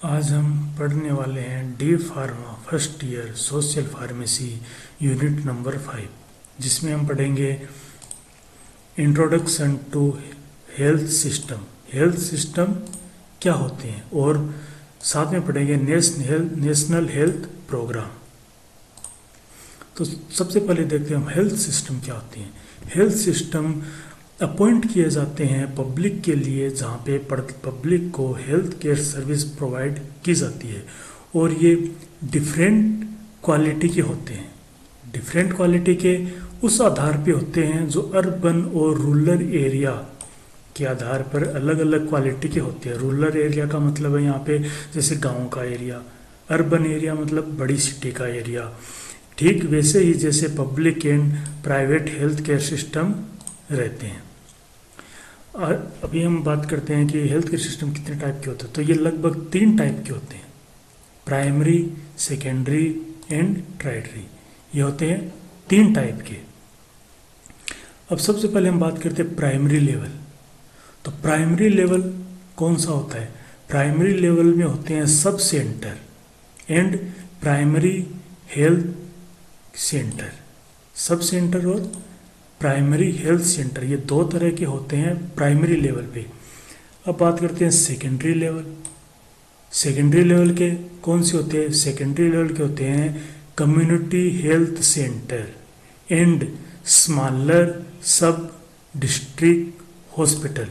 आज हम पढ़ने वाले हैं D pharma first year social pharmacy unit number 5, जिसमें हम पढ़ेंगे introduction to health system. Health system क्या होते हैं और साथ में पढ़ेंगे नेशनल हेल्थ प्रोग्राम। तो सबसे पहले देखते हैं हम हेल्थ सिस्टम क्या होते हैं। हेल्थ सिस्टम अपॉइंट किए जाते हैं पब्लिक के लिए, जहाँ पे पब्लिक को हेल्थ केयर सर्विस प्रोवाइड की जाती है, और ये डिफरेंट क्वालिटी के होते हैं। डिफरेंट क्वालिटी के उस आधार पे होते हैं जो अर्बन और रूरल एरिया के आधार पर अलग अलग क्वालिटी के होते हैं। रूरल एरिया का मतलब है यहाँ पे जैसे गांव का एरिया, अर्बन एरिया मतलब बड़ी सिटी का एरिया। ठीक वैसे ही जैसे public and private health care system रहते हैं। अभी हम बात करते हैं कि हेल्थ केयर सिस्टम कितने टाइप के होते हैं। तो ये लगभग 3 टाइप के होते हैं, प्राइमरी, सेकेंडरी एंड टर्शियरी। ये होते हैं 3 टाइप के। अब सबसे पहले हम बात करते हैं प्राइमरी लेवल। तो प्राइमरी लेवल कौन सा होता है? प्राइमरी लेवल में होते हैं sub centre and primary health centre. Sub centre और प्राइमरी हेल्थ सेंटर, ये 2 तरह के होते हैं प्राइमरी लेवल पे। अब बात करते हैं सेकेंडरी लेवल। सेकेंडरी लेवल के कौन से होते हैं? सेकेंडरी लेवल के होते हैं community health centre and smaller सब डिस्ट्रिक्ट हॉस्पिटल।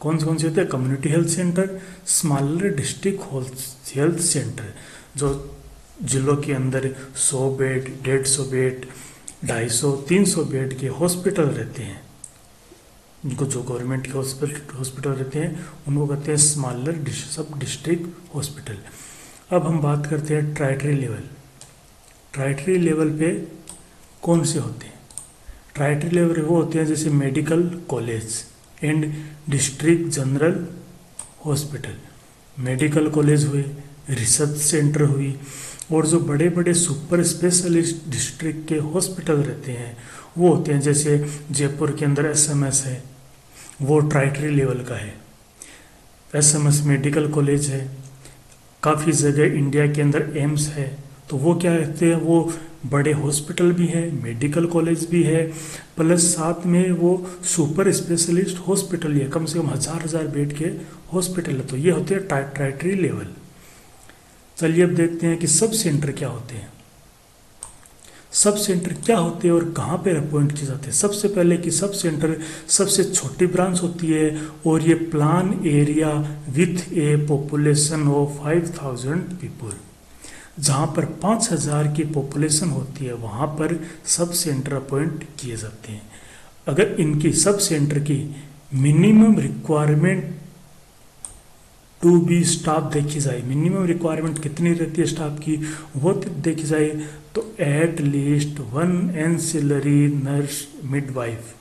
कौन से होते हैं? Community health centre, smaller district health centre, जो जिलों के अंदर 100 बेड, 150 बेड, 250, 300 बेड के हॉस्पिटल रहते हैं। उनको जो गवर्नमेंट के हॉस्पिटल रहते हैं उनको कहते हैं स्मॉलर सब डिस्ट्रिक्ट हॉस्पिटल। अब हम बात करते हैं टर्शियरी लेवल। टर्शियरी लेवल पे कौन से होते हैं? टर्शियरी लेवल वो होते हैं जैसे medical college and district general hospital. Medical college हुए, रिसर्च सेंटर हुई, और जो बड़े बड़े सुपर स्पेशलिस्ट डिस्ट्रिक्ट के हॉस्पिटल रहते हैं वो होते हैं, जैसे जयपुर के अंदर एसएमएस है, वो टर्शियरी लेवल का है। एसएमएस मेडिकल कॉलेज है। काफ़ी जगह इंडिया के अंदर एम्स है, तो वो क्या कहते हैं, वो बड़े हॉस्पिटल भी है, मेडिकल कॉलेज भी है, प्लस साथ में वो सुपर स्पेशलिस्ट हॉस्पिटल है, कम से कम 1000 बेड के हॉस्पिटल है। तो ये होते हैं टर्शियरी लेवल। चलिए अब देखते हैं कि सब सेंटर क्या होते हैं। सब सेंटर क्या होते हैं और कहाँ पे अपॉइंट किए जाते हैं। सबसे पहले कि सब सेंटर सबसे छोटी ब्रांच होती है, और ये plan area with A population of 5000 people. जहाँ पर 5000 की पॉपुलेशन होती है वहाँ पर सब सेंटर अपॉइंट किए जाते हैं। अगर इनकी सब सेंटर की minimum requirement to be staff देखी जाए, मिनिमम रिक्वायरमेंट कितनी रहती है स्टाफ की वो देखी जाए, तो at least 1 ancillary nurse midwife,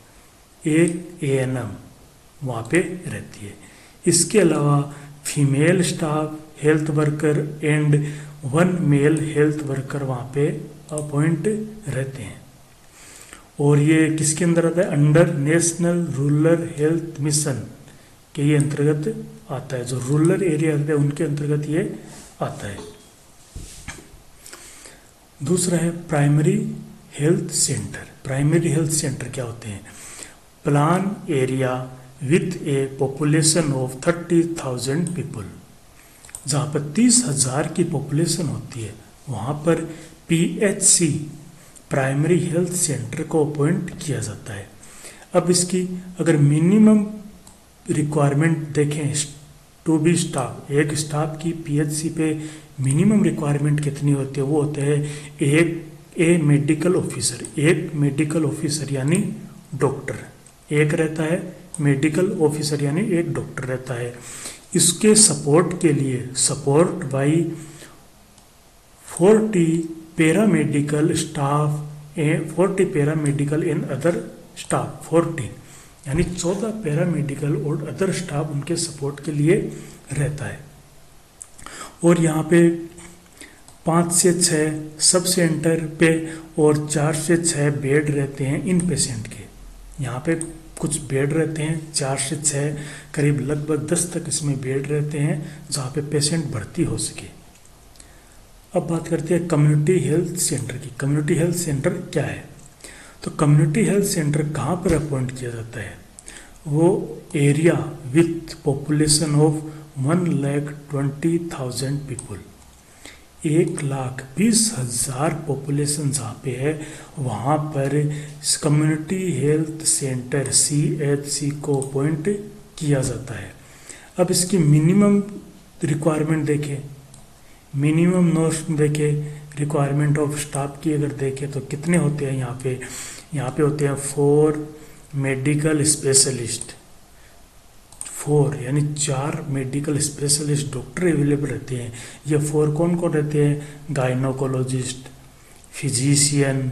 1 ANM वहाँ पे रहती है। इसके अलावा female staff, health worker and 1 male health worker वहाँ पे अपॉइंट रहते हैं। और ये किसके अंदर आता है? Under national rural health mission के ये अंतर्गत आता है। जो रूरल एरिया है उनके अंतर्गत ये आता है। दूसरा है primary health centre. Primary health centre क्या होते हैं? Plan area with A population of 30,000 people. जहाँ पर 30,000 की पॉपुलेशन होती है वहाँ पर पीएचसी प्राइमरी हेल्थ सेंटर को अपॉइंट किया जाता है। अब इसकी अगर मिनिमम रिक्वायरमेंट देखें टू बी स्टाफ, एक स्टाफ की पीएचसी पे मिनिमम रिक्वायरमेंट कितनी होती है? वो होते हैं एक मेडिकल ऑफिसर। एक मेडिकल ऑफिसर यानी डॉक्टर एक रहता है, मेडिकल ऑफिसर यानी एक डॉक्टर रहता है। इसके सपोर्ट के लिए support by 40 paramedical staff, 40 paramedical and other staff, 40 यानी 14 पैरामेडिकल और अदर स्टाफ उनके सपोर्ट के लिए रहता है। और यहाँ पे 5 से 6 सब सेंटर पे और 4 से 6 बेड रहते हैं इन पेशेंट के। यहाँ पे कुछ बेड रहते हैं, 4 से 6 करीब लगभग 10 तक इसमें बेड रहते हैं जहाँ पे पेशेंट भर्ती हो सके। अब बात करते हैं कम्युनिटी हेल्थ सेंटर की। कम्युनिटी हेल्थ सेंटर क्या है? तो कम्युनिटी हेल्थ सेंटर कहाँ पर अपॉइंट किया जाता है? वो area with population of 1,20,000 people, 1,20,000 population जहाँ पे है वहाँ पर कम्युनिटी हेल्थ सेंटर CHC को अपॉइंट किया जाता है। अब इसकी मिनिमम रिक्वायरमेंट देखें, मिनिमम नोट देखें, रिक्वायरमेंट ऑफ स्टाफ की अगर देखें तो कितने होते हैं यहाँ पे होते हैं 4 मेडिकल स्पेशलिस्ट, 4 यानी 4 मेडिकल स्पेशलिस्ट डॉक्टर अवेलेबल रहते हैं। ये 4 कौन कौन रहते हैं? गायनोकोलॉजिस्ट, फिजिशियन,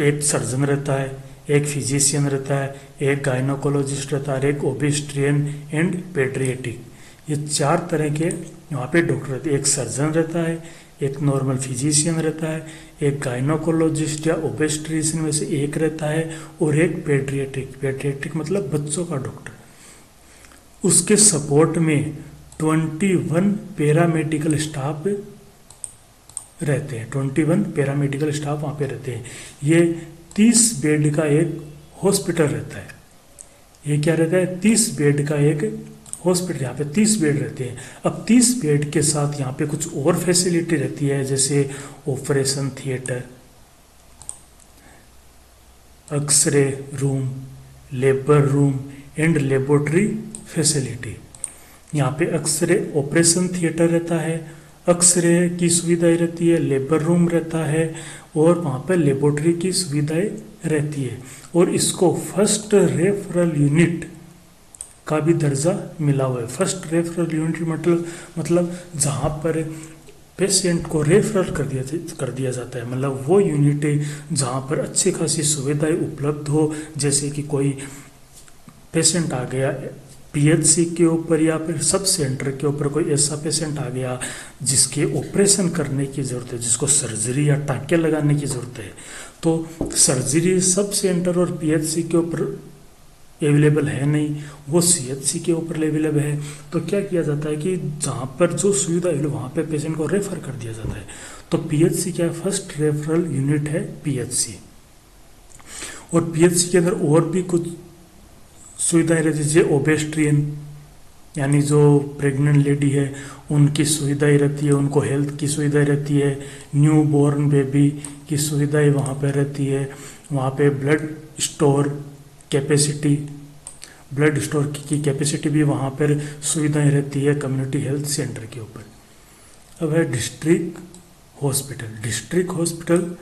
एक सर्जन रहता है, एक फिजिशियन रहता है, एक गायनोकोलॉजिस्ट रहता है, एक ओबेस्ट्रियन एंड पेडियाट्रिक। ये 4 तरह के यहाँ पे डॉक्टर रहते हैं। एक सर्जन रहता है, एक नॉर्मल फिजिशियन रहता है, एक गायनोकोलॉजिस्ट या ओबेस्ट्रिशियन में से एक रहता है, और एक पेडियाट्रिक मतलब बच्चों का डॉक्टर। उसके सपोर्ट में 21 पैरामेडिकल स्टाफ रहते हैं, 21 पैरामेडिकल स्टाफ वहाँ पे रहते हैं। ये 30 बेड का एक हॉस्पिटल रहता है। ये क्या रहता है? 30 बेड का एक हॉस्पिटल, यहाँ पे 30 बेड रहते हैं। अब 30 बेड के साथ यहाँ पे कुछ और फैसिलिटी रहती है, जैसे operation theatre, x ray room, labour room and laboratory facility. यहाँ पे एक्सरे ऑपरेशन थिएटर रहता है, एक्सरे की सुविधाएं रहती है, लेबर रूम रहता है, और वहाँ पे लेबोरेटरी की सुविधाएं रहती है। और इसको फर्स्ट रेफरल यूनिट का भी दर्जा मिला हुआ है। फर्स्ट रेफरल यूनिट मतलब जहाँ पर पेशेंट को रेफरल कर दिया जाता है, मतलब वो यूनिट जहाँ पर अच्छी खासी सुविधाएं उपलब्ध हो। जैसे कि कोई पेशेंट आ गया PHC के ऊपर या फिर सब सेंटर के ऊपर, कोई ऐसा पेशेंट आ गया जिसके ऑपरेशन करने की ज़रूरत है, जिसको सर्जरी या टाँके लगाने की ज़रूरत है, तो सर्जरी सब सेंटर और PHC के ऊपर अवेलेबल है नहीं, वो CHC के ऊपर अवेलेबल है। तो क्या किया जाता है कि जहाँ पर जो सुविधा है वहाँ पे पेशेंट को रेफर कर दिया जाता है। तो PHC क्या है? फर्स्ट रेफरल यूनिट है PHC। और PHC के अंदर और भी कुछ सुविधाएं रहती है, जैसे ओबेस्ट्रियन यानी जो प्रेग्नेंट लेडी है उनकी सुविधाएं रहती है, उनको हेल्थ की सुविधाएं रहती है, न्यू बॉर्न बेबी की सुविधाएं वहाँ पे रहती है। वहाँ पे ब्लड स्टोर की कैपेसिटी भी वहाँ पर सुविधाएं रहती है कम्युनिटी हेल्थ सेंटर के ऊपर। अब है डिस्ट्रिक्ट हॉस्पिटल। डिस्ट्रिक्ट हॉस्पिटल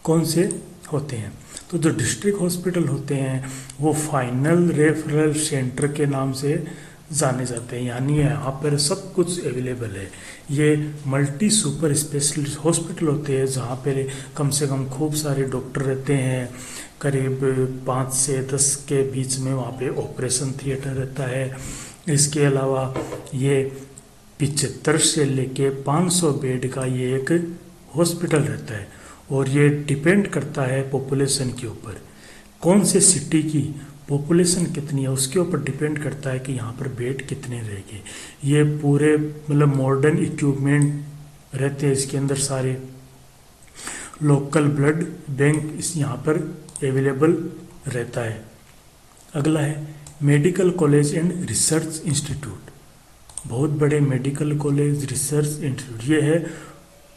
कौन से होते हैं? तो जो डिस्ट्रिक्ट हॉस्पिटल होते हैं वो फाइनल रेफरल सेंटर के नाम से जाने जाते हैं, यानी यहाँ पर सब कुछ अवेलेबल है। ये मल्टी सुपर स्पेशलिस्ट हॉस्पिटल होते हैं जहाँ पर कम से कम खूब सारे डॉक्टर रहते हैं, करीब 5 से 10 के बीच में वहाँ पे ऑपरेशन थिएटर रहता है। इसके अलावा ये 75 से लेके 500 बेड का ये एक हॉस्पिटल रहता है, और ये डिपेंड करता है पॉपुलेशन के ऊपर, कौन से सिटी की पॉपुलेशन कितनी है उसके ऊपर डिपेंड करता है कि यहाँ पर बेड कितने रहेंगे। ये पूरे मतलब मॉडर्न इक्विपमेंट रहते हैं इसके अंदर सारे। लोकल ब्लड बैंक इस यहाँ पर अवेलेबल रहता है। अगला है medical college and research institute. बहुत बड़े मेडिकल कॉलेज रिसर्च इंस्टीट्यूट ये है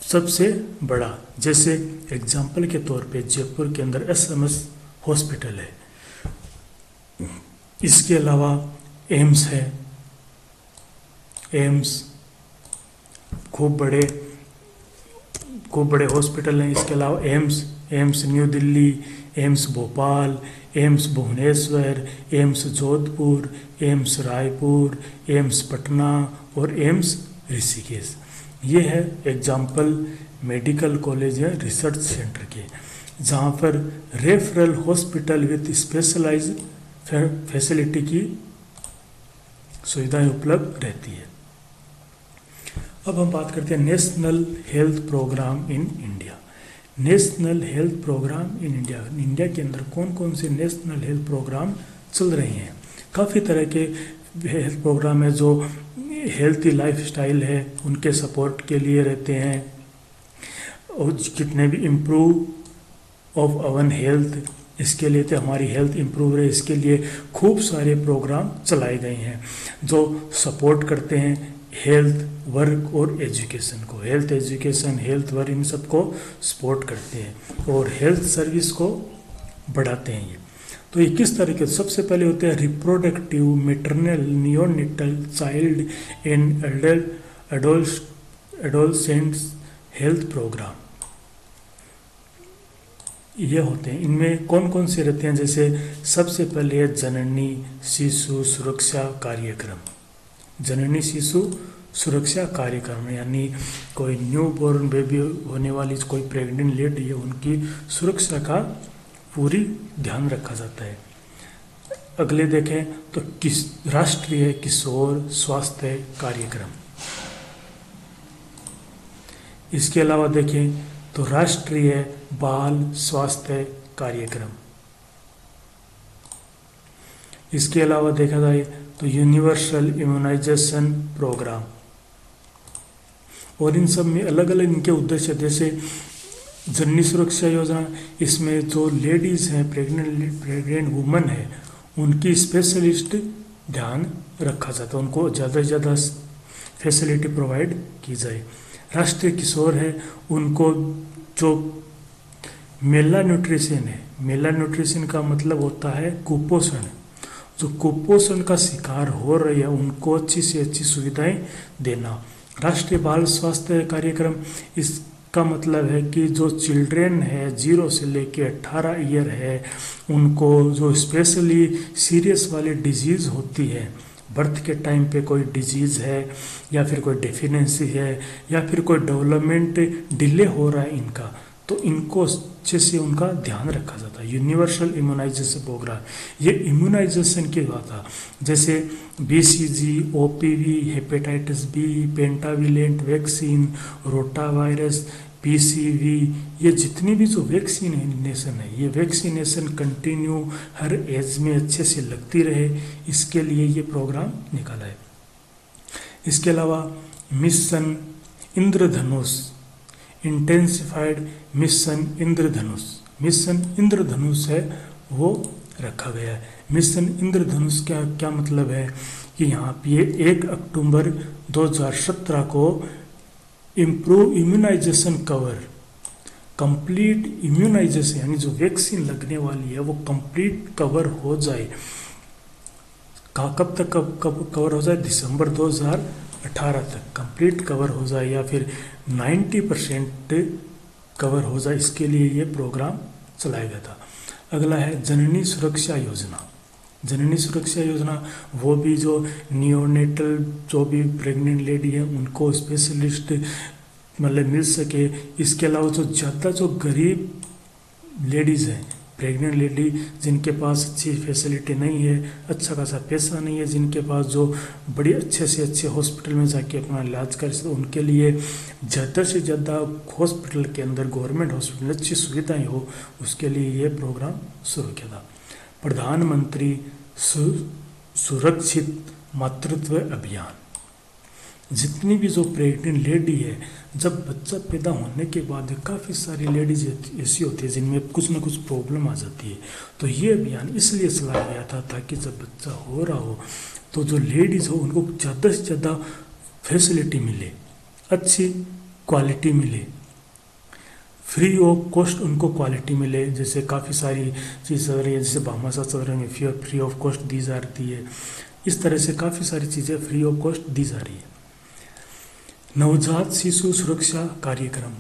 सबसे बड़ा। जैसे एग्जाम्पल के तौर पे जयपुर के अंदर SMS हॉस्पिटल है, इसके अलावा एम्स है, एम्स खूब बड़े हॉस्पिटल हैं। इसके अलावा AIIMS new Delhi, AIIMS Bhopal, AIIMS Bhubaneswar, AIIMS Jodhpur, AIIMS Raipur, AIIMS Patna और एम्स ऋषिकेश। ये है एग्जाम्पल मेडिकल कॉलेज या रिसर्च सेंटर के, जहाँ पर referral hospital with specialised facility की सुविधाएं उपलब्ध रहती है। अब हम बात करते हैं national health programme in India. National health programme in India, India के अंदर कौन कौन से नेशनल हेल्थ प्रोग्राम चल रहे हैं। काफ़ी तरह के हेल्थ प्रोग्राम है जो हेल्थी लाइफस्टाइल है उनके सपोर्ट के लिए रहते हैं, और कितने भी इम्प्रूव ऑफ अवर हेल्थ, इसके लिए तो हमारी हेल्थ इम्प्रूव रहे, इसके लिए खूब सारे प्रोग्राम चलाए गए हैं जो सपोर्ट करते हैं हेल्थ वर्क और एजुकेशन को। Health education health work in सबको सपोर्ट करते हैं और हेल्थ सर्विस को बढ़ाते हैं ये। तो ये किस तरीके से, सबसे पहले होते हैं reproductive, maternal, neonatal, child and adolescents health programme, ये होते हैं। इनमें कौन कौन से रहते हैं, जैसे सबसे पहले है जननी शिशु सुरक्षा कार्यक्रम। जननी शिशु सुरक्षा कार्यक्रम यानी कोई न्यू बॉर्न बेबी होने वाली कोई प्रेग्नेंट लेडी है, उनकी सुरक्षा का पूरी ध्यान रखा जाता है। अगले देखें तो राष्ट्रीय किशोर स्वास्थ्य कार्यक्रम। इसके अलावा देखें तो राष्ट्रीय बाल स्वास्थ्य कार्यक्रम। इसके अलावा देखा जाए तो यूनिवर्सल इम्यूनाइजेशन प्रोग्राम। और इन सब में अलग अलग इनके उद्देश्य, जैसे जननी सुरक्षा योजना, इसमें जो लेडीज़ हैं, प्रेग्नेंट वुमन है, उनकी स्पेशलिस्ट ध्यान रखा जाता है, उनको ज़्यादा से ज़्यादा फैसिलिटी प्रोवाइड की जाए। राष्ट्रीय किशोर है, उनको जो मेला न्यूट्रिशन है, मेला न्यूट्रिशन का मतलब होता है कुपोषण, जो कुपोषण का शिकार हो रहे हैं उनको अच्छी से अच्छी सुविधाएं देना। राष्ट्रीय बाल स्वास्थ्य कार्यक्रम, इसका मतलब है कि जो चिल्ड्रेन है 0 से लेके 18 ईयर है, उनको जो स्पेशली सीरियस वाली डिजीज़ होती है, बर्थ के टाइम पे कोई डिजीज़ है या फिर कोई डेफिनेंसी है या फिर कोई डेवलपमेंट डिले हो रहा है इनका, तो इनको अच्छे से उनका ध्यान रखा जाता है। यूनिवर्सल इम्यूनाइजेशन प्रोग्राम, ये इम्यूनाइजेशन की बात है, जैसे BCG, OPV, hepatitis B, pentavalent vaccine, rotavirus, PCV, ये जितनी भी जो वैक्सीनेशन है, ये वैक्सीनेशन कंटिन्यू हर एज में अच्छे से लगती रहे, इसके लिए ये प्रोग्राम निकाला है। इसके अलावा मिशन इंद्रधनुष, इंटेंसिफाइड मिशन इंद्रधनुष, मिशन इंद्रधनुष है वो रखा गया है। मिशन इंद्रधनुष क्या क्या मतलब है कि यहाँ पे 1 अक्टूबर 2017 को improve immunisation cover, complete immunisation यानी जो वैक्सीन लगने वाली है वो कंप्लीट कवर हो जाए। कब तक कब कवर हो जाए? दिसंबर 2018 तक कंप्लीट कवर हो जाए या फिर 90% कवर हो जाए, इसके लिए ये प्रोग्राम चलाया गया था। अगला है जननी सुरक्षा योजना। जननी सुरक्षा योजना वो भी जो नियोनेटल जो भी प्रेग्नेंट लेडी है उनको स्पेशलिस्ट मतलब मिल सके। इसके अलावा जो ज़्यादा जो गरीब लेडीज़ हैं, प्रेग्नेंट लेडी जिनके पास अच्छी फैसिलिटी नहीं है, अच्छा खासा पैसा नहीं है, जिनके पास जो बड़ी अच्छे से अच्छे हॉस्पिटल में जाके अपना इलाज कर सकते, उनके लिए ज़्यादा से ज़्यादा हॉस्पिटल के अंदर गवर्नमेंट हॉस्पिटल अच्छी सुविधाएं हो, उसके लिए ये प्रोग्राम शुरू किया था। प्रधानमंत्री सुरक्षित मातृत्व अभियान, जितनी भी जो प्रेग्नेंट लेडी है, जब बच्चा पैदा होने के बाद काफ़ी सारी लेडीज ऐसी होती है जिनमें कुछ ना कुछ प्रॉब्लम आ जाती है, तो ये अभियान इसलिए चलाया गया था ताकि जब बच्चा हो रहा हो तो जो लेडीज़ हो उनको ज़्यादा से ज़्यादा फैसिलिटी मिले, अच्छी क्वालिटी मिले, फ्री ऑफ कॉस्ट उनको क्वालिटी मिले। जैसे काफ़ी सारी चीज़ चल रही है, जैसे भामाशाह चल रही है, फ्री ऑफ कॉस्ट दी जा रही है, इस तरह से काफ़ी सारी चीज़ें फ्री ऑफ कॉस्ट दी जा रही है। नवजात शिशु सुरक्षा कार्यक्रम,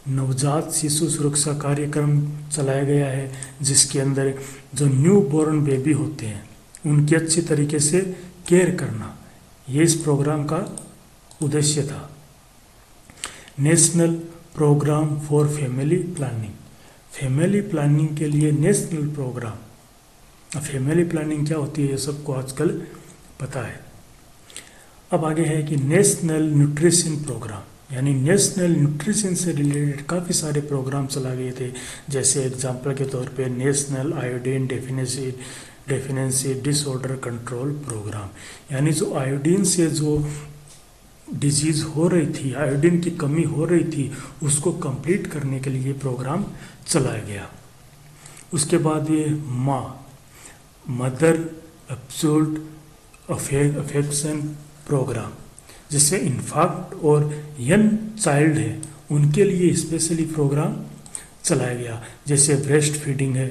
नवजात शिशु सुरक्षा कार्यक्रम चलाया गया है, जिसके अंदर जो न्यू बॉर्न बेबी होते हैं उनकी अच्छी तरीके से केयर करना, ये इस प्रोग्राम का उद्देश्य था। National programme for family planning, family planning के लिए नेशनल प्रोग्राम। फैमिली प्लानिंग क्या होती है ये सबको आजकल पता है। अब आगे है कि नेशनल न्यूट्रिशन प्रोग्राम, यानी नेशनल न्यूट्रिशन से रिलेटेड काफ़ी सारे प्रोग्राम चला गए थे। जैसे एग्जांपल के तौर पे national iodine deficiency disorder control programme, यानी जो आयोडीन से जो डिजीज़ हो रही थी, आयोडीन की कमी हो रही थी, उसको कंप्लीट करने के लिए प्रोग्राम चलाया गया। उसके बाद ये मदर एब्सोल्यूट अफेक्शन प्रोग्राम, जिससे इन्फेक्ट और यंग चाइल्ड है उनके लिए स्पेशली प्रोग्राम चलाया गया। जैसे ब्रेस्ट फीडिंग है,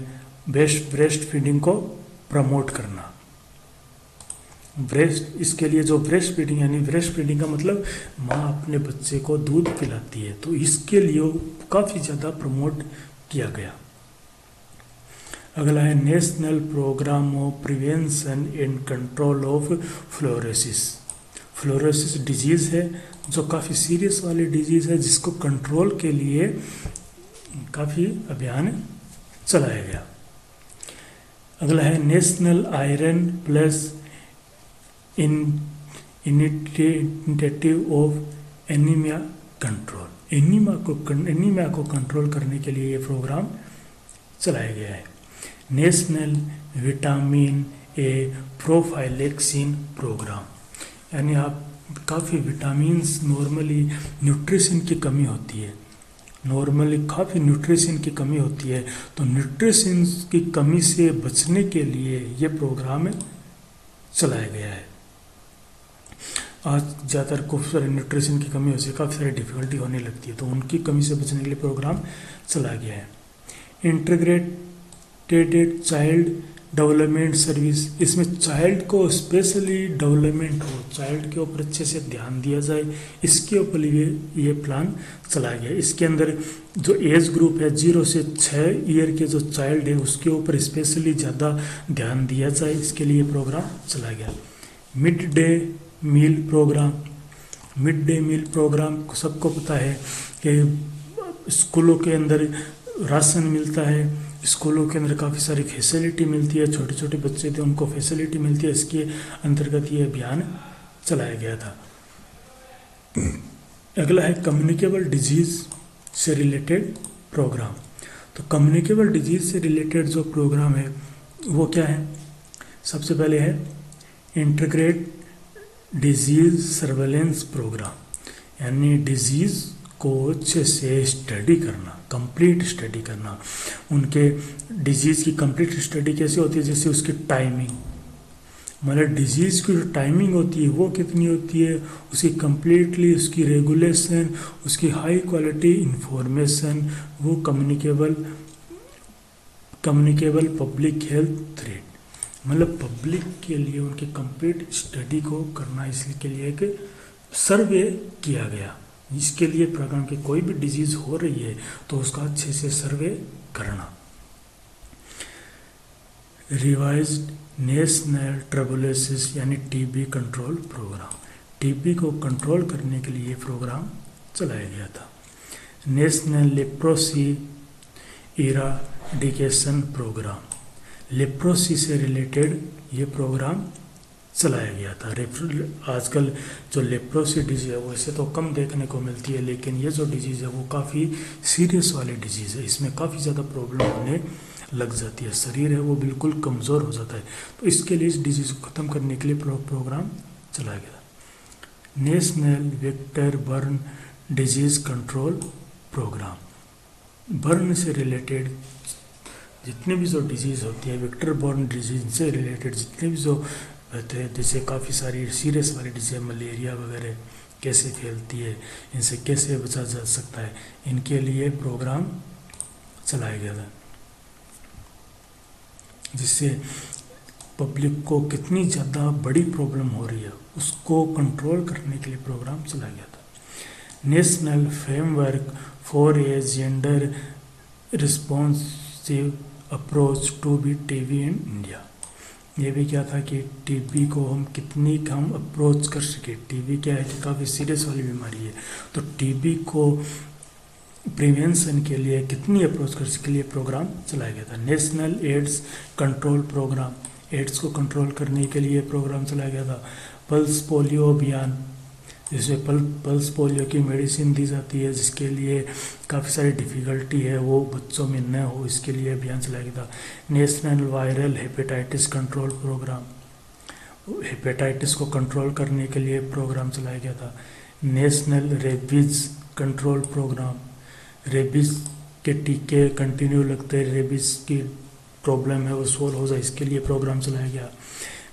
ब्रेस्ट फीडिंग को प्रमोट करना। इसके लिए जो ब्रेस्ट फीडिंग, यानी ब्रेस्ट फीडिंग का मतलब माँ अपने बच्चे को दूध पिलाती है, तो इसके लिए काफ़ी ज़्यादा प्रमोट किया गया। अगला है national programme of prevention and control of fluorosis disease है, जो काफ़ी सीरियस वाली डिजीज़ है, जिसको कंट्रोल के लिए काफ़ी अभियान चलाया गया। अगला है national iron plus initiative of anaemia control. Anaemia को कंट्रोल करने के लिए ये प्रोग्राम चलाया गया है। नेशनल विटामिन ए प्रोफाइलेक्सिन प्रोग्राम, यानी आप काफ़ी विटामिन्स नॉर्मली न्यूट्रिशन की कमी होती है, काफ़ी न्यूट्रिशन की कमी होती है, तो न्यूट्रिशन की कमी से बचने के लिए ये प्रोग्राम चलाया गया है। आज ज़्यादातर खूब सारे न्यूट्रिशन की कमी होती है, काफ़ी सारी डिफ़िकल्टी होने लगती है, तो उनकी कमी से बचने के लिए प्रोग्राम चलाया गया है। इंटीग्रेटेड चाइल्ड डेवलपमेंट सर्विस, इसमें चाइल्ड को स्पेशली डेवलपमेंट हो, चाइल्ड के ऊपर अच्छे से ध्यान दिया जाए, इसके ऊपर ये प्लान चलाया गया। इसके अंदर जो एज ग्रुप है 0 से 6 ईयर के जो चाइल्ड है उसके ऊपर स्पेशली ज़्यादा ध्यान दिया जाए, इसके लिए प्रोग्राम चलाया गया। मिड डे मील प्रोग्राम सबको पता है कि स्कूलों के अंदर राशन मिलता है, स्कूलों के अंदर काफ़ी सारी फैसिलिटी मिलती है, छोटे छोटे बच्चे थे उनको फैसिलिटी मिलती है, इसके अंतर्गत ये अभियान चलाया गया था। अगला है कम्युनिकेबल डिजीज़ से रिलेटेड प्रोग्राम। तो कम्युनिकेबल डिजीज़ से रिलेटेड जो प्रोग्राम है वो क्या है? सबसे पहले है इंटीग्रेट डिजीज़ सर्वेलेंस प्रोग्राम, यानी डिजीज़ को अच्छे से स्टडी करना, कंप्लीट स्टडी करना। उनके डिजीज़ की कंप्लीट स्टडी कैसे होती है? जैसे उसकी टाइमिंग, मतलब डिजीज़ की जो टाइमिंग होती है वो कितनी होती है, उसकी कंप्लीटली उसकी रेगुलेशन, उसकी हाई क्वालिटी इंफॉर्मेशन, वो कम्युनिकेबल पब्लिक हेल्थ थ्रेट, मतलब पब्लिक के लिए उनकी कंप्लीट स्टडी को करना, इसके लिए एक सर्वे किया गया। इसके लिए प्रोग्राम की कोई भी डिजीज़ हो रही है तो उसका अच्छे से सर्वे करना। रिवाइज्ड नेशनल ट्यूबरकुलोसिस यानी टीबी कंट्रोल प्रोग्राम, टीबी को कंट्रोल करने के लिए प्रोग्राम चलाया गया था। National leprosy eradication programme, leprosy से रिलेटेड ये प्रोग्राम चलाया गया था। आजकल जो लेप्रोसी डिजीज़ है वो इसे तो कम देखने को मिलती है, लेकिन ये जो डिजीज़ है वो काफ़ी सीरियस वाली डिजीज़ है, इसमें काफ़ी ज़्यादा प्रॉब्लम होने लग जाती है, शरीर है वो बिल्कुल कमज़ोर हो जाता है, तो इसके लिए इस डिजीज़ को ख़त्म करने के लिए प्रोग्राम चलाया गया। National vector borne disease control programme, borne से रिलेटेड जितने भी जो डिजीज़ होती है, वेक्टर बर्न डिजीज से रिलेटेड जितने भी जो होते हैं, जैसे काफ़ी सारी सीरियस वाली डिजीज, मलेरिया वगैरह कैसे फैलती है, इनसे कैसे बचा जा सकता है, इनके लिए प्रोग्राम चलाया गया था, जिससे पब्लिक को कितनी ज़्यादा बड़ी प्रॉब्लम हो रही है उसको कंट्रोल करने के लिए प्रोग्राम चलाया गया था। National framework for a gender responsive approach to be TB in India, ये भी क्या था कि टीबी को हम कितनी कम अप्रोच कर सके। टीबी क्या है कि काफ़ी सीरियस वाली बीमारी है, तो टीबी को प्रिवेंशन के लिए कितनी अप्रोच कर सके लिए प्रोग्राम चलाया गया था। National AIDS control programme, AIDS को कंट्रोल करने के लिए प्रोग्राम चलाया गया था। पल्स पोलियो अभियान, जिसमें पल्स पोलियो की मेडिसिन दी जाती है, जिसके लिए काफ़ी सारी डिफ़िकल्टी है वो बच्चों में न हो, इसके लिए अभियान चलाया गया था। National viral hepatitis control programme, hepatitis को कंट्रोल करने के लिए प्रोग्राम चलाया गया था। National rabies control programme, rabies के टीके कंटिन्यू लगते हैं, रेबीज की प्रॉब्लम है वो सोल्व हो जाए, इसके लिए प्रोग्राम चलाया गया।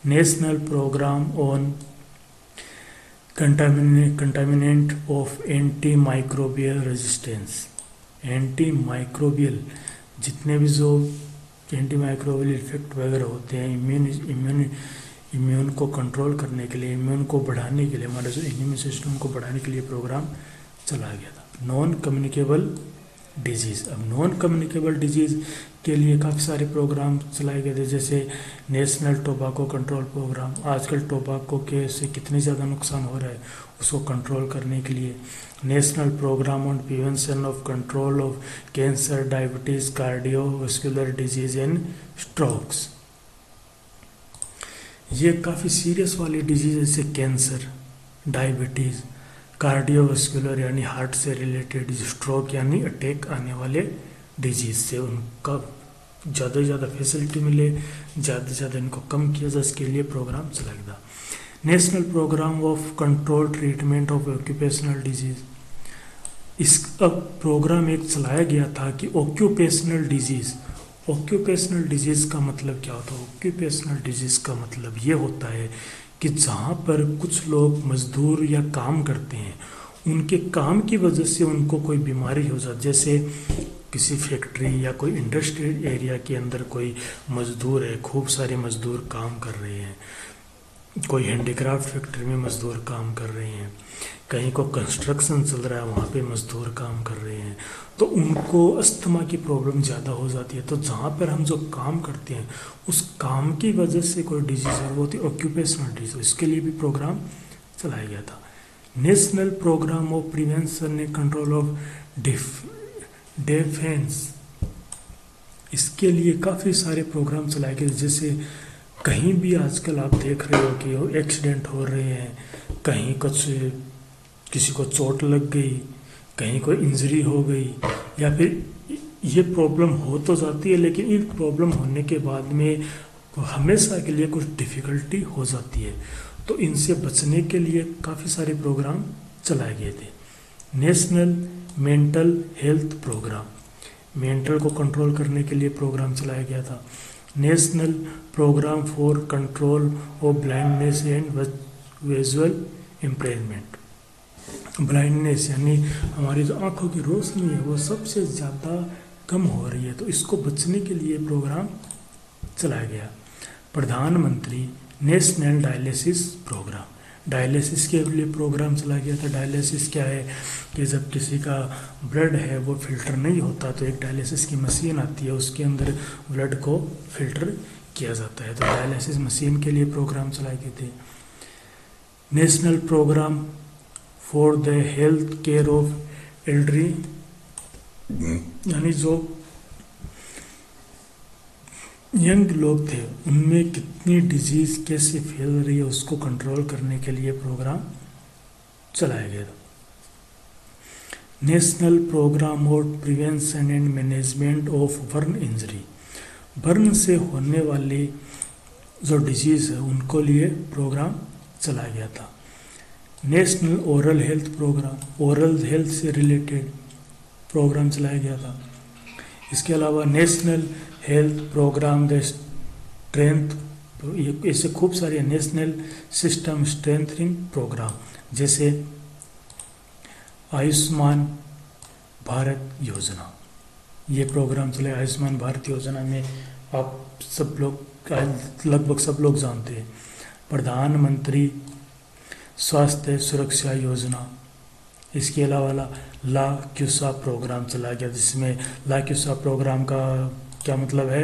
National programme on contaminant of anti microbial resistance, anti microbial जितने भी जो एंटी माइक्रोबियल इफेक्ट वगैरह होते हैं इम्यून को कंट्रोल करने के लिए, इम्यून को बढ़ाने के लिए, हमारे जो इम्यून सिस्टम को बढ़ाने के लिए प्रोग्राम चलाया गया था। नॉन कम्युनिकेबल डिजीज़, अब नॉन कम्युनिकेबल डिजीज़ के लिए काफ़ी सारे प्रोग्राम चलाए गए थे, जैसे नेशनल टोबैको कंट्रोल प्रोग्राम, आजकल टोबैको के से कितनी ज़्यादा नुकसान हो रहा है उसको कंट्रोल करने के लिए। National programme on prevention of control of cancer, diabetes, cardiovascular disease and strokes, ये काफ़ी सीरियस वाली डिजीज जैसे कैंसर, डायबिटीज़, कार्डियोवास्कुलर यानी हार्ट से रिलेटेड, स्ट्रोक यानी अटैक आने वाले डिजीज से उनका ज़्यादा से ज़्यादा फैसिलिटी मिले, ज़्यादा से ज़्यादा इनको कम किया जाए, इसके लिए प्रोग्राम चलाया गया। National programme of control treatment of occupational disease, इस अब प्रोग्राम एक चलाया गया था कि ऑक्यूपेशनल डिजीज़, ऑक्यूपेशनल डिजीज़ का मतलब क्या होता है? ऑक्यूपेशनल डिजीज़ का मतलब ये होता है कि जहाँ पर कुछ लोग मजदूर या काम करते हैं, उनके काम की वजह से उनको कोई बीमारी हो जाती, जैसे किसी फैक्ट्री या कोई इंडस्ट्रियल एरिया के अंदर कोई मजदूर है, खूब सारे मजदूर काम कर रहे हैं, कोई हैंडीक्राफ्ट फैक्ट्री में मजदूर काम कर रहे हैं, कहीं को कंस्ट्रक्शन चल रहा है वहाँ पे मजदूर काम कर रहे हैं, तो उनको अस्थमा की प्रॉब्लम ज़्यादा हो जाती है। तो जहाँ पर हम जो काम करते हैं उस काम की वजह से कोई डिजीज़ है वो होती है ऑक्यूपेशनल डिजीज, इसके लिए भी प्रोग्राम चलाया गया था। National programme of prevention and control of defence, इसके लिए काफ़ी सारे प्रोग्राम चलाए गए, जैसे कहीं भी आजकल आप देख रहे हो कि एक्सीडेंट हो रहे हैं, कहीं कुछ किसी को चोट लग गई, कहीं कोई इंजरी हो गई, या फिर ये प्रॉब्लम हो तो जाती है, लेकिन इन प्रॉब्लम होने के बाद में हमेशा के लिए कुछ डिफ़िकल्टी हो जाती है, तो इनसे बचने के लिए काफ़ी सारे प्रोग्राम चलाए गए थे। National mental health programme, mental को कंट्रोल करने के लिए प्रोग्राम चलाया गया था। National programme for control of blindness and visual impairment, blindness यानी हमारी जो आँखों की रोशनी है वो सबसे ज़्यादा कम हो रही है, तो इसको बचने के लिए प्रोग्राम चलाया गया। प्रधानमंत्री नेशनल डायलिसिस प्रोग्राम, डायलिसिस के लिए प्रोग्राम चलाया गया था। डायलिसिस क्या है कि जब किसी का ब्लड है वो फिल्टर नहीं होता तो एक डायलिसिस की मशीन आती है, उसके अंदर ब्लड को फिल्टर किया जाता है, तो डायलिसिस मशीन के लिए प्रोग्राम चलाए गए थे। National programme for the health care of elderly, यानी जो यंग लोग थे उनमें कितनी डिजीज़ कैसे फैल रही है उसको कंट्रोल करने के लिए प्रोग्राम चलाया गया था। National programme of prevention and management of burn injury, burn से होने वाली जो डिजीज़ है उनको लिए प्रोग्राम चलाया गया था। National oral health programme, oral health से रिलेटेड प्रोग्राम चलाया गया था। इसके अलावा national health programme the strength, ऐसे खूब सारे नेशनल सिस्टम स्ट्रेंथनिंग प्रोग्राम, जैसे आयुष्मान भारत योजना, ये प्रोग्राम चले। आयुष्मान भारत योजना में आप सब लोग लगभग सब लोग जानते हैं। प्रधानमंत्री स्वास्थ्य सुरक्षा योजना, इसके अलावा ला क्यूसा प्रोग्राम चलाया गया, जिसमें ला क्यूसा प्रोग्राम का क्या मतलब है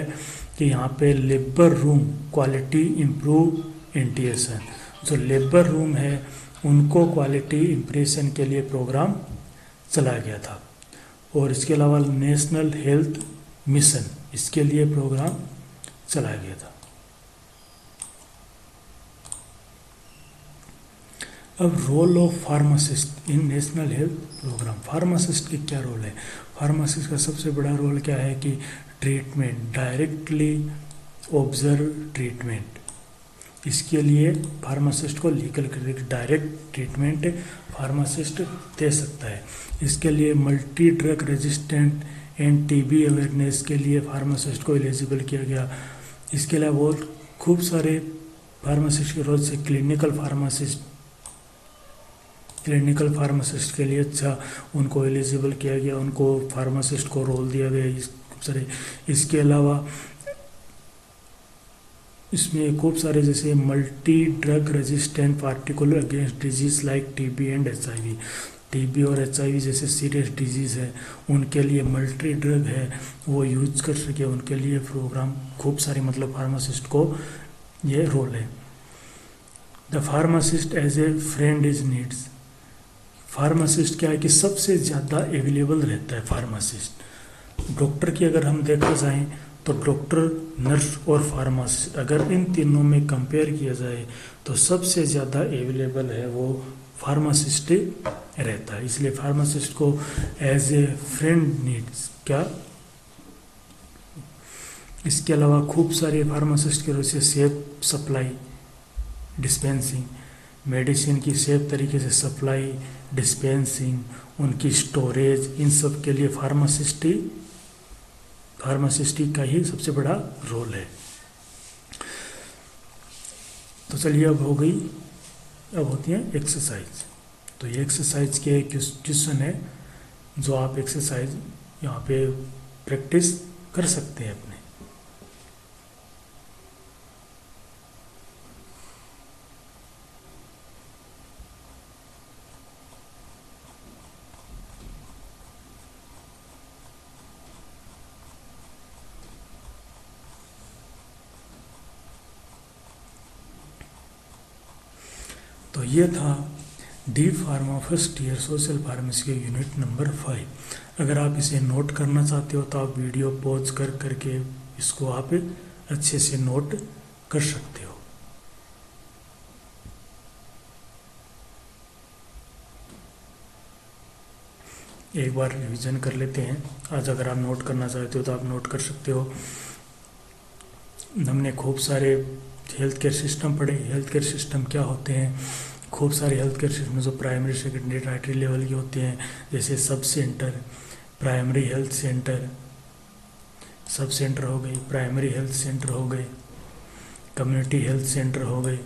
कि यहाँ पे लेबर रूम क्वालिटी इम्प्रूव इंटीएशन, जो लेबर रूम है उनको क्वालिटी इम्प्रेशन के लिए प्रोग्राम चलाया गया था। और इसके अलावा नेशनल हेल्थ मिशन, इसके लिए प्रोग्राम चलाया गया था। अब role of pharmacist in national health programme, pharmacist के क्या रोल है? फार्मासिस्ट का सबसे बड़ा रोल क्या है कि ट्रीटमेंट, डायरेक्टली ऑब्जर्व ट्रीटमेंट, इसके लिए फार्मासिस्ट को लीगल डायरेक्ट ट्रीटमेंट फार्मासिस्ट दे सकता है। इसके लिए multi drug resistant end TB awareness के लिए फार्मासिस्ट को एलिजिबल किया गया। इसके अलावा और खूब सारे फार्मासिस्ट के रोल से क्लिनिकल फार्मासिस्ट के लिए अच्छा उनको एलिजिबल किया गया, उनको फार्मासिस्ट को रोल दिया गया खूब सारे। इसके अलावा इसमें खूब सारे जैसे multi drug resistant particular against disease like TB and HIV, TB और एचआईवी जैसे सीरियस डिजीज़ है उनके लिए मल्टी ड्रग है वो यूज कर सके, उनके लिए प्रोग्राम खूब सारी मतलब फार्मासिस्ट को ये रोल है। The pharmacist as a friend is needs, pharmacist क्या है कि सबसे ज़्यादा अवेलेबल रहता है फार्मासिस्ट। डॉक्टर की अगर हम देखा जाएं तो डॉक्टर, नर्स और फार्मासिस्ट अगर इन तीनों में कंपेयर किया जाए तो सबसे ज़्यादा अवेलेबल है वो फार्मासिस्ट रहता है, इसलिए फार्मासिस्ट को एज ए फ्रेंड नीड्स क्या। इसके अलावा खूब सारे फार्मासिस्ट के वजह से सेफ सप्लाई डिस्पेंसिंग, मेडिसिन की सेफ तरीके से सप्लाई डिस्पेंसिंग, उनकी स्टोरेज, इन सब के लिए फार्मासिस्ट का ही सबसे बड़ा रोल है। तो चलिए अब होती है एक्सरसाइज। तो ये एक्सरसाइज के क्वेश्चन है जो आप एक्सरसाइज यहाँ पे प्रैक्टिस कर सकते हैं अपने। तो ये था D pharma first year social pharmacy के यूनिट नंबर 5। अगर आप इसे नोट करना चाहते हो तो आप वीडियो पॉज करके इसको आप अच्छे से नोट कर सकते हो। एक बार रिवीजन कर लेते हैं। आज अगर आप नोट करना चाहते हो तो आप नोट कर सकते हो। हमने खूब सारे हेल्थ केयर सिस्टम पढ़े। हेल्थ केयर सिस्टम क्या होते हैं? खूब सारे हेल्थ केयर सिस्टम जो प्राइमरी सेकेंडरी टर्टियरी लेवल के होते हैं, जैसे sub centre, primary health centre, sub centre हो गई, प्राइमरी हेल्थ सेंटर हो गए, कम्युनिटी हेल्थ सेंटर हो गए।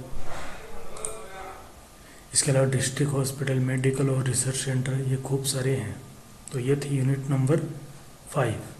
इसके अलावा डिस्ट्रिक्ट हॉस्पिटल, मेडिकल और रिसर्च सेंटर, ये खूब सारे हैं। तो ये थी यूनिट नंबर 5।